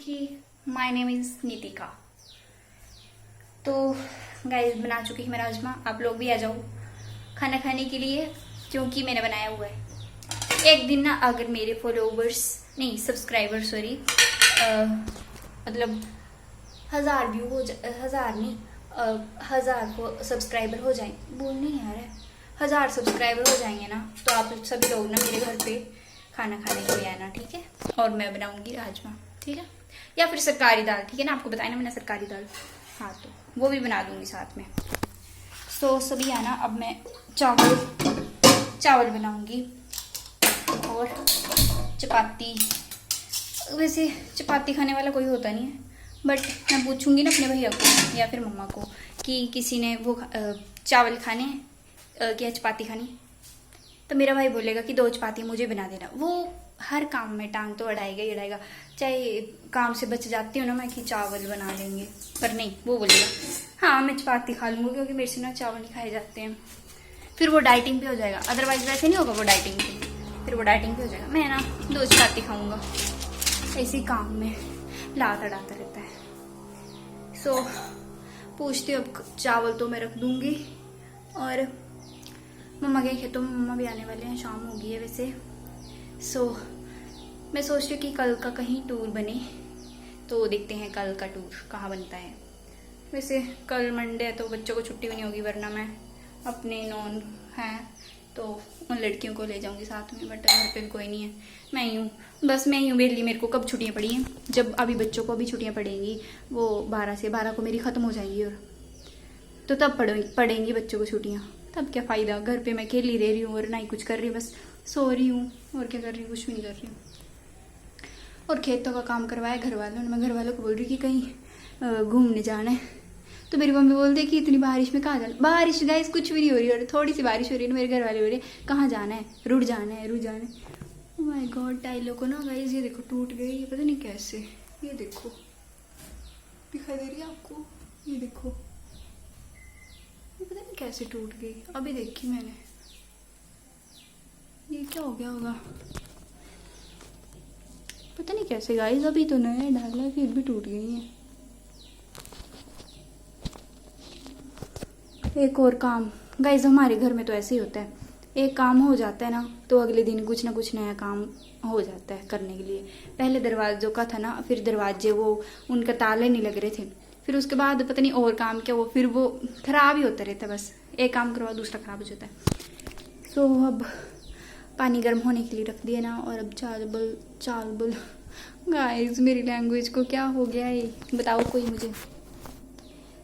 कि my name is Nitika. तो guys बना चुकी है मैं राजमा। आप लोग भी आ जाओ खाना खाने के लिए, क्योंकि मैंने बनाया हुआ है। एक दिन ना अगर मेरे फॉलोवर्स नहीं सब्सक्राइबर सॉरी मतलब 1000 व्यू हो जाए, 1000 नहीं 1000 को सब्सक्राइबर हो जाए, बोल नहीं आ रहा है, 1000 सब्सक्राइबर हो जाएंगे ना, तो आप सभी लोग ना मेरे घर पे खाना खाने के लिए आना, ठीक है। और मैं बनाऊंगी राजमा, ठीक है, या फिर सरकारी दाल, ठीक है ना, आपको बताया ना मैंने सरकारी दाल, हाँ तो वो भी बना दूंगी साथ में। सो सभी आना। अब मैं चावल बनाऊंगी और चपाती। वैसे चपाती खाने वाला कोई होता नहीं है, बट मैं पूछूंगी ना अपने भैया को या फिर मम्मा को कि किसी ने वो चावल खाने हैं क्या चपाती खानी, तो मेरा भाई बोलेगा कि 2 चपाती मुझे बना देना। वो हर काम में टांग तो अड़ाएगा ही अड़ाएगा, चाहे काम से बच जाती हूँ ना मैं कि चावल बना लेंगे, पर नहीं, वो बोलेगा हाँ मैं चपाती खा लूँगी क्योंकि मेरे से ना चावल नहीं खाए जाते हैं। फिर वो डाइटिंग पे हो जाएगा, अदरवाइज वैसे नहीं होगा वो डाइटिंग पे, फिर वो डाइटिंग पे हो जाएगा। मैं ना 2 चपाती खाऊंगा, इसी काम में लात अड़ाता रहता है। सो पूछती हूँ, अब चावल तो मैं रख दूंगी। और मम्मा गए खेतों में, मम्मा भी आने वाले हैं, शाम हो गई है वैसे। सो मैं सोच रही हूँ कि कल का कहीं टूर बने, तो देखते हैं कल का टूर कहाँ बनता है। वैसे कल मंडे है तो बच्चों को छुट्टी भी नहीं होगी, वरना मैं अपने नॉन हैं तो उन लड़कियों को ले जाऊंगी साथ में, बट घर पे भी कोई नहीं है, मैं ही हूँ, बस मैं ही हूँ बेली। मेरे को कब छुट्टियाँ पड़ी हैं, जब अभी बच्चों को अभी छुट्टियाँ पड़ेंगी, वो 12 को मेरी ख़त्म हो जाएंगी, और तो तब पड़ेंगी बच्चों को छुट्टियाँ, तब क्या फ़ायदा। घर पे मैं अकेली रह रही हूँ और ना ही कुछ कर रही हूँ, बस सो रही हूँ और क्या कर रही हूँ, कुछ भी नहीं कर रही हूँ। और खेतों का काम करवाया घर वालों ने, मैं घर वालों को बोल रही कि कहीं घूमने जाना है, तो मेरी मम्मी बोलते कि इतनी बारिश में कहाँ जाना। बारिश गाइस कुछ भी नहीं हो रही, और थोड़ी सी बारिश हो रही है ना, मेरे घर वाले बोल रहे कहाँ जाना है, रुड़ जाना है रुड़ जाना है। ओह माय गॉड, टाइलों को ना गाइस ये देखो टूट गई, ये पता नहीं कैसे, ये देखो दिखाई दे रही है आपको, ये देखो ये पता नहीं कैसे टूट गई, अभी देखी मैंने, ये क्या हो गया होगा पता नहीं कैसे गाइस, अभी तो नया डाला है फिर भी टूट गई है। एक और काम गाइस, हमारे घर में तो ऐसे ही होता है, एक काम हो जाता है ना तो अगले दिन कुछ ना कुछ नया काम हो जाता है करने के लिए। पहले दरवाजों का था ना, फिर दरवाजे वो उनका ताले नहीं लग रहे थे, फिर उसके बाद पता नहीं और काम क्या, वो फिर वो खराब ही होता रहता है, बस एक काम करवाओ दूसरा खराब हो जाता है। सो अब पानी गर्म होने के लिए रख दिया ना, और अब चावल गाइस मेरी लैंग्वेज को क्या हो गया है बताओ कोई मुझे।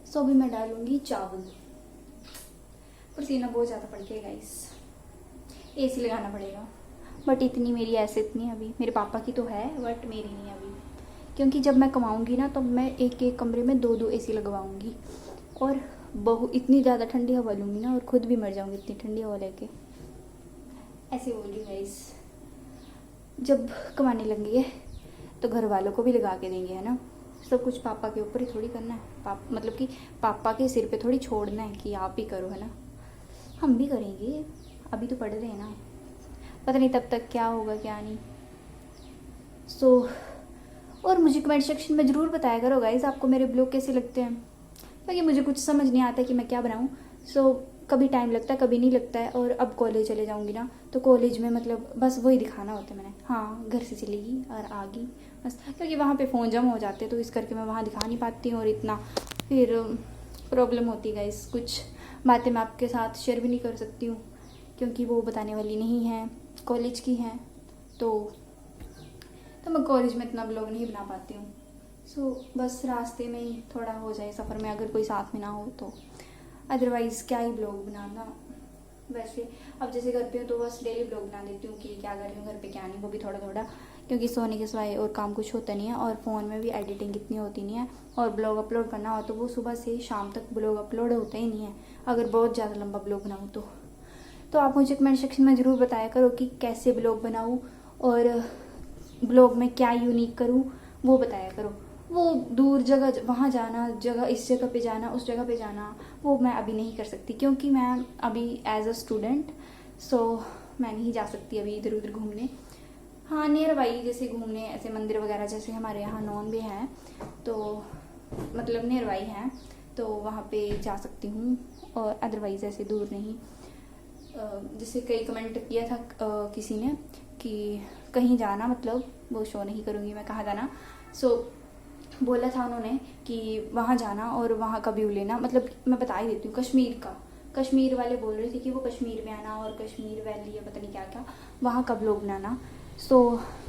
सो अभी मैं डालूंगी चावल, पसीना बहुत ज़्यादा पड़ गया गाइस, एसी लगाना पड़ेगा, बट इतनी मेरी हैसियत नहीं अभी, मेरे पापा की तो है बट मेरी नहीं अभी, क्योंकि जब मैं कमाऊंगी ना तो मैं एक एक कमरे में 2 एसी लगवाऊंगी, और इतनी ज़्यादा ठंडी हवा लूँगी ना, और खुद भी मर जाऊंगी इतनी ठंडी हवा लेके। ऐसे बोल रही गाइस, जब कमाने लगेंगे तो घर वालों को भी लगा के देंगे, है ना, सब कुछ पापा के ऊपर ही थोड़ी करना है, मतलब कि पापा के सिर पे थोड़ी छोड़ना है कि आप ही करो, है ना, हम भी करेंगे, अभी तो पढ़ रहे हैं ना, पता नहीं तब तक क्या होगा क्या नहीं। सो और मुझे कमेंट सेक्शन में ज़रूर बताया करो गाइस आपको मेरे ब्लॉग कैसे लगते हैं, क्योंकि मुझे कुछ समझ नहीं आता कि मैं क्या बनाऊँ। सो कभी टाइम लगता है कभी नहीं लगता है, और अब कॉलेज चले जाऊंगी ना तो कॉलेज में मतलब बस वही दिखाना होता है मैंने, हाँ घर से चली गई और आ गई बस, क्योंकि वहाँ पे फ़ोन जम हो जाते तो इस करके मैं वहाँ दिखा नहीं पाती हूँ, और इतना फिर प्रॉब्लम होती है गाइस। कुछ बातें मैं आपके साथ शेयर भी नहीं कर सकती हूँ क्योंकि वो बताने वाली नहीं है, कॉलेज की हैं, तो मैं कॉलेज में इतना ब्लॉग नहीं बना पाती हूँ। सो बस रास्ते में ही थोड़ा हो जाए सफ़र में, अगर कोई साथ में ना हो तो, अदरवाइज़ क्या ही ब्लॉग बनाना। वैसे अब जैसे घर पे हूँ तो बस डेली ब्लॉग बना देती हूँ कि क्या कर रही हूँ घर पे क्या नहीं, वो भी थोड़ा थोड़ा, क्योंकि सोने के सिवाय और काम कुछ होता नहीं है, और फ़ोन में भी एडिटिंग इतनी होती नहीं है, और ब्लॉग अपलोड करना हो तो वो सुबह से शाम तक ब्लॉग अपलोड होता ही नहीं है, अगर बहुत ज़्यादा लंबा ब्लॉग बनाऊँ तो आप मुझे कमेंट सेक्शन में ज़रूर बताया करो कि कैसे ब्लॉग बनाऊँ, और ब्लॉग में क्या यूनिक करूँ वो बताया करो। वो दूर जगह वहाँ जाना, जगह इस जगह पे जाना उस जगह पे जाना, वो मैं अभी नहीं कर सकती क्योंकि मैं अभी एज अ स्टूडेंट, सो मैं नहीं जा सकती अभी इधर उधर घूमने। हाँ नियर बाई, जैसे घूमने ऐसे मंदिर वगैरह जैसे हमारे यहाँ नॉन भी हैं, तो मतलब नियर बाई हैं, तो वहाँ पे जा सकती हूँ, और अदरवाइज़ ऐसे दूर नहीं। जैसे कई कमेंट किया था किसी ने कि कहीं जाना, मतलब वो शो नहीं करूँगी मैं कहाँ जाना। सो बोला था उन्होंने कि वहाँ जाना और वहाँ का व्यू लेना, मतलब मैं बता ही देती हूँ, कश्मीर का। कश्मीर वाले बोल रहे थे कि वो कश्मीर में आना और कश्मीर वैली या पता नहीं क्या क्या, वहाँ का व्लॉग बनाना। सो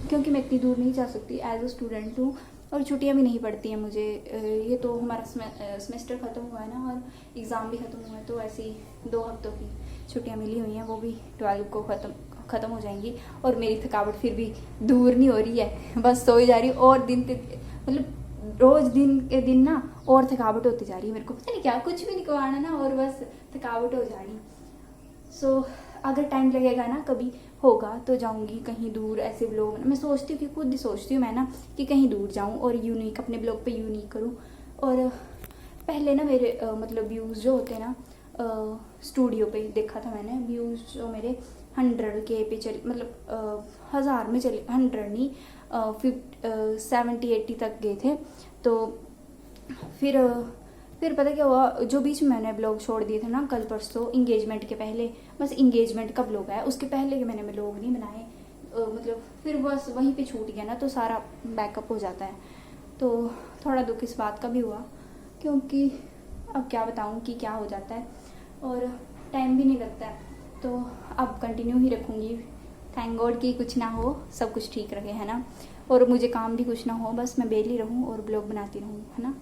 क्योंकि मैं इतनी दूर नहीं जा सकती, एज अ स्टूडेंट हूँ और छुट्टियाँ भी नहीं पड़ती हैं मुझे। ये तो हमारा सेमेस्टर ख़त्म हुआ है ना, और एग्ज़ाम भी ख़त्म हुआ है, तो ऐसी 2 हफ्तों की छुट्टियाँ मिली हुई हैं, वो भी 12 को ख़त्म हो जाएंगी। और मेरी थकावट फिर भी दूर नहीं हो रही है, बस सोई जा रही हूँ, और दिन मतलब रोज दिन के दिन ना और थकावट होती जा रही है। मेरे को पता नहीं क्या, कुछ भी नहीं करवाना ना और बस थकावट हो जा रही। सो अगर टाइम लगेगा ना, कभी होगा तो जाऊंगी कहीं दूर ऐसे ब्लॉग। मैं सोचती हूँ कि खुद ही सोचती हूँ मैं ना कि कहीं दूर जाऊँ और यूनिक अपने ब्लॉग पे यूनिक करूँ। और पहले ना मेरे मतलब व्यूज़ जो होते हैं ना, स्टूडियो पे देखा था मैंने, व्यूज़ जो मेरे 100K पे चले, मतलब 1000 में चले, 100 नहीं 70-80 तक गए थे। तो फिर पता क्या हुआ, जो बीच में मैंने ब्लॉग छोड़ दिए थे ना कल परसों, इंगेजमेंट के पहले, बस इंगेजमेंट का ब्लॉग है, उसके पहले के मैंने ब्लॉग नहीं बनाए। मतलब फिर बस वहीं पे छूट गया ना, तो सारा बैकअप हो जाता है। तो थोड़ा दुख इस बात का भी हुआ, क्योंकि अब क्या बताऊँ कि क्या हो जाता है, और टाइम भी नहीं लगता है। तो अब कंटिन्यू ही रखूँगी। थैंक गॉड कि कुछ ना हो, सब कुछ ठीक रहे, है ना। और मुझे काम भी कुछ ना हो, बस मैं बेली रहूँ और ब्लॉग बनाती रहूँ, है ना।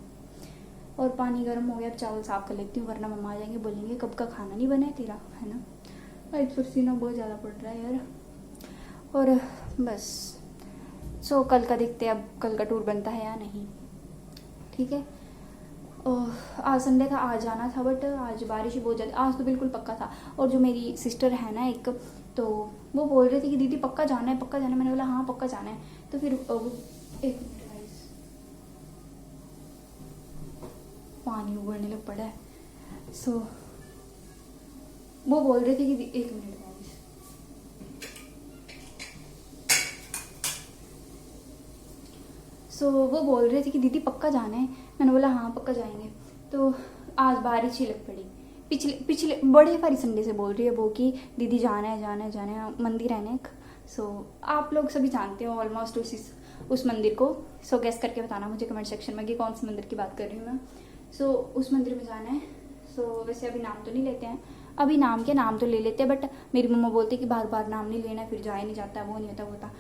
और पानी गर्म हो गया, अब चावल साफ कर लेती हूँ, वरना मम्मा आ जाएंगे, बोलेंगे कब का खाना नहीं बना है तेरा, है ना। आज पसीना बहुत ज़्यादा पड़ रहा है यार। और बस सो कल का देखते हैं अब, कल का टूर बनता है या नहीं, ठीक है। आज संडे था, आज जाना था, बट आज बारिश बहुत ज़्यादा, आज तो बिल्कुल पक्का था। और जो मेरी सिस्टर है ना एक, तो वो बोल रही थी कि दीदी पक्का जाना है, पक्का जाना है। मैंने बोला हाँ पक्का जाना है। तो फिर एक मिनट गाइस, पानी उबलने लग पड़ा है। सो वो बोल रहे थे कि एक मिनट गाइस, सो वो बोल रहे थे कि दीदी पक्का जाना है। मैंने बोला हाँ पक्का जाएंगे। तो आज बारिश ही लग पड़ी। पिछले बड़े भारी संडे से बोल रही है वो कि दीदी जाना है जाना है जाना है, मंदिर है ना एक। सो आप लोग सभी जानते हो ऑलमोस्ट उस मंदिर को। सो गेस करके बताना मुझे कमेंट सेक्शन में कि कौन से मंदिर की बात कर रही हूँ मैं। सो उस मंदिर में जाना है। सो वैसे अभी नाम तो नहीं लेते हैं, अभी नाम तो ले लेते हैं, बट मेरी मम्मा बोलती है कि बार बार नाम नहीं लेना, फिर जाया नहीं जाता, वो नहीं होता वो होता।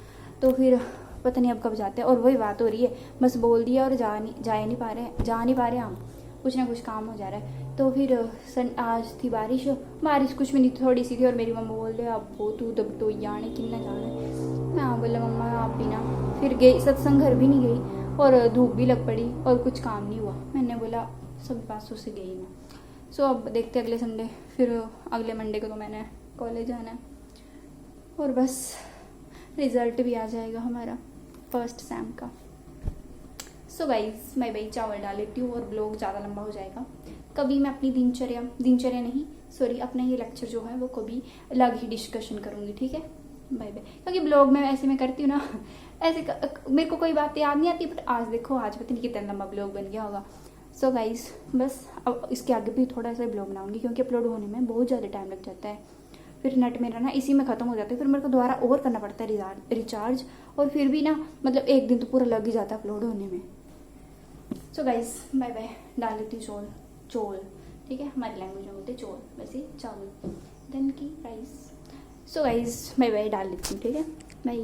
तो फिर पता नहीं अब कब जाते हैं। और वही बात हो रही है, बस बोल दिया और जा नहीं पा रहे हम, कुछ ना कुछ काम हो जा रहा है। तो फिर आज थी बारिश कुछ भी नहीं, थोड़ी सी थी, और मेरी मम्मा बोल रहे अब वो तू तब तो जाने किन्ना जाना। मैं बोला मम्मा आप भी ना। फिर गई सत्संग घर भी नहीं गई, और धूप भी लग पड़ी और कुछ काम नहीं हुआ। मैंने बोला सब बातों से गई मैं। सो अब देखते अगले संडे, फिर अगले मंडे को तो मैंने कॉलेज जाना है, और बस रिजल्ट भी आ जाएगा हमारा फर्स्ट सेम का। सो गाइज मैं भाई चावल डाल लेती हूँ, और ब्लॉग ज़्यादा लंबा हो जाएगा। कभी मैं अपनी दिनचर्या नहीं सॉरी अपना ये लेक्चर जो है वो कभी अलग ही डिस्कशन करूँगी, ठीक है। Bye bye. क्योंकि ब्लॉग में ऐसे मैं करती हूँ ना, ऐसे मेरे को कोई बातें याद नहीं आती, बट आज देखो, आज पता नहीं कितना लंबा ब्लॉग बन गया होगा। सो गाइज बस अब इसके आगे भी थोड़ा सा ब्लॉग बनाऊंगी, क्योंकि अपलोड होने में बहुत ज़्यादा टाइम लग जाता है। फिर नेट मेरा ना इसी में ख़त्म हो जाता है, फिर मेरे को दोबारा और करना पड़ता है रिचार्ज, और फिर भी ना मतलब एक दिन तो पूरा लग ही जाता है अपलोड होने में। So guys bye bye. डाल लेती हूँ चोल, ठीक है, हमारी लैंग्वेज में बोलते हैं चोल, वैसे चावल, देन की rice. So guys bye bye, डाल लेती हूँ, ठीक है, बाय।